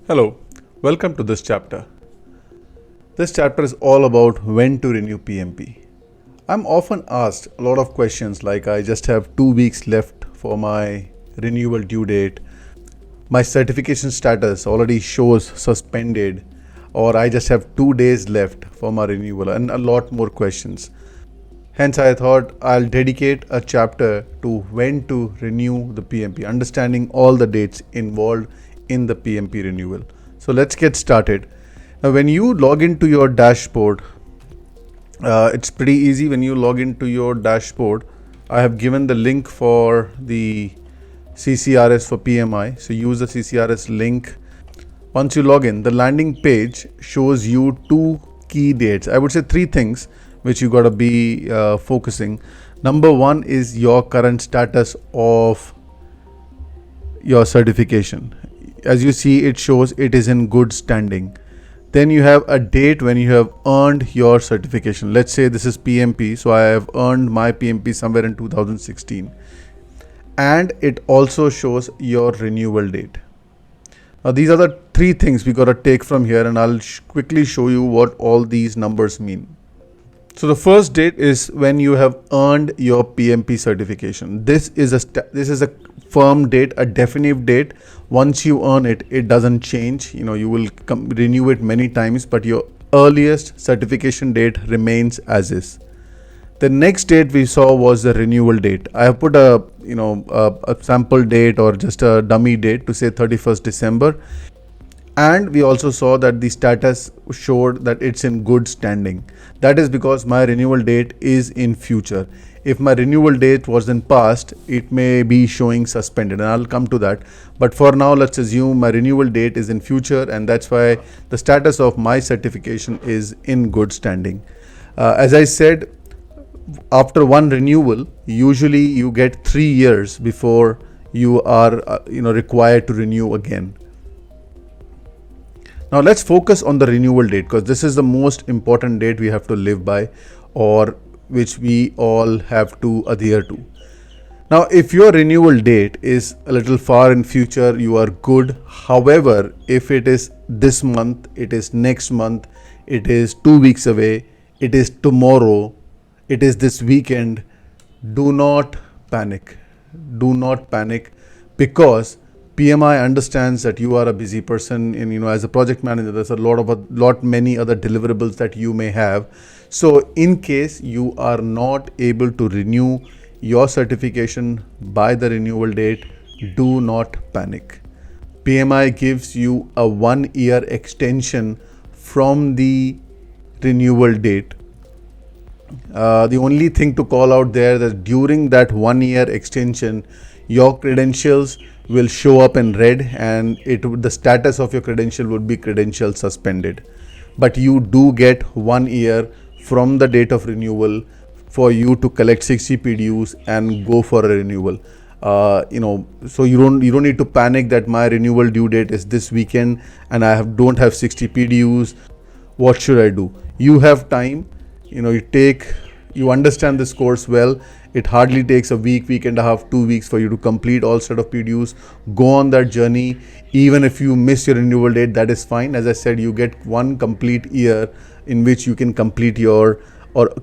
Hello, welcome to this chapter. This chapter is all about when to renew PMP. I'm often asked a lot of questions like I just have 2 weeks left for my renewal due date, my certification status already shows suspended, or I just have 2 days left for my renewal, and a lot more questions. Hence, I thought I'll dedicate a chapter to when to renew the PMP, understanding all the dates involved in the PMP renewal. So, let's get started. Now, when you log into your dashboard, it's pretty easy. When you log into your dashboard, I have given the link for the CCRS for PMI. So, use the CCRS link. Once you log in, the landing page shows you two key dates. I would say three things which you got to be focusing. Number one is your current status of your certification. As you see, it shows it is in good standing. Then you have a date when you have earned your certification. Let's say this is PMP, so I have earned my PMP somewhere in 2016. And it also shows your renewal date. Now these are the three things we got to take from here, and I'll quickly show you what all these numbers mean. So the first date is when you have earned your PMP certification. This is a firm date, a definitive date. Once you earn it, it doesn't change. You will renew it many times, but your earliest certification date remains as is. The next date we saw was the renewal date. I have put a sample date or just a dummy date to say 31st December. And we also saw that the status showed that it's in good standing. That is because my renewal date is in future. If my renewal date was in past, it may be showing suspended, and I'll come to that. But for now, let's assume my renewal date is in future, and that's why the status of my certification is in good standing. As I said, after one renewal, usually you get 3 years before you are required to renew again. Now let's focus on the renewal date, because this is the most important date we have to live by, or which we all have to adhere to. Now, if your renewal date is a little far in future, you are good. However, if it is this month, it is next month, it is 2 weeks away, it is tomorrow, it is this weekend, do not panic. Do not panic, because PMI understands that you are a busy person, and as a project manager, there's many other deliverables that you may have. So in case you are not able to renew your certification by the renewal date, do not panic. PMI gives you a 1-year extension from the renewal date. The only thing to call out there that during that 1-year extension, your credentials will show up in red, and the status of your credential would be credential suspended. But you do get 1 year from the date of renewal for you to collect 60 PDUs and go for a renewal. So you don't need to panic that my renewal due date is this weekend and I don't have 60 PDUs. What should I do? You have time. You understand this course well. It hardly takes a week and a half, 2 weeks for you to complete all set of PDUs. Go on that journey. Even if you miss your renewal date, that is fine. As I said, you get 1 complete year in which you can complete or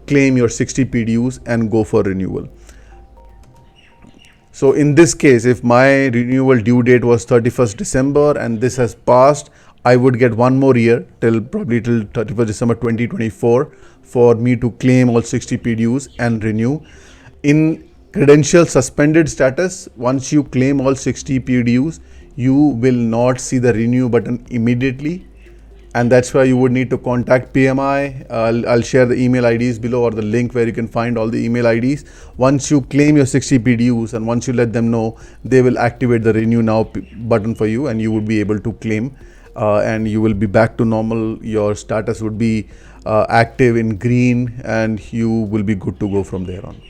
claim your 60 PDUs and go for renewal. So in this case, if my renewal due date was 31st December and this has passed, I would get 1 more year till 31st December 2024 for me to claim all 60 PDUs and renew. In credential suspended status, once you claim all 60 PDUs, you will not see the renew button immediately. And that's why you would need to contact PMI. I'll share the email IDs below, or the link where you can find all the email IDs. Once you claim your 60 PDUs and once you let them know, they will activate the renew now button for you, and you will be able to claim. And you will be back to normal. Your status would be active in green, and you will be good to go from there on.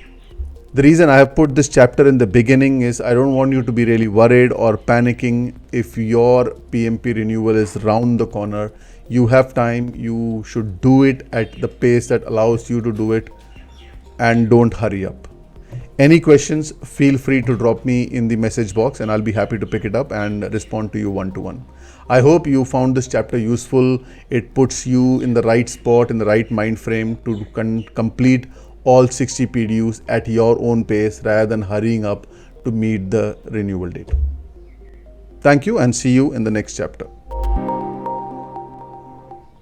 The reason I have put this chapter in the beginning is I don't want you to be really worried or panicking if your PMP renewal is round the corner. You have time. You should do it at the pace that allows you to do it, and don't hurry up. Any questions, feel free to drop me in the message box and I'll be happy to pick it up and respond to you one to one. I hope you found this chapter useful. It puts you in the right spot, in the right mind frame to complete all 60 PDUs at your own pace rather than hurrying up to meet the renewal date. Thank you and see you in the next chapter.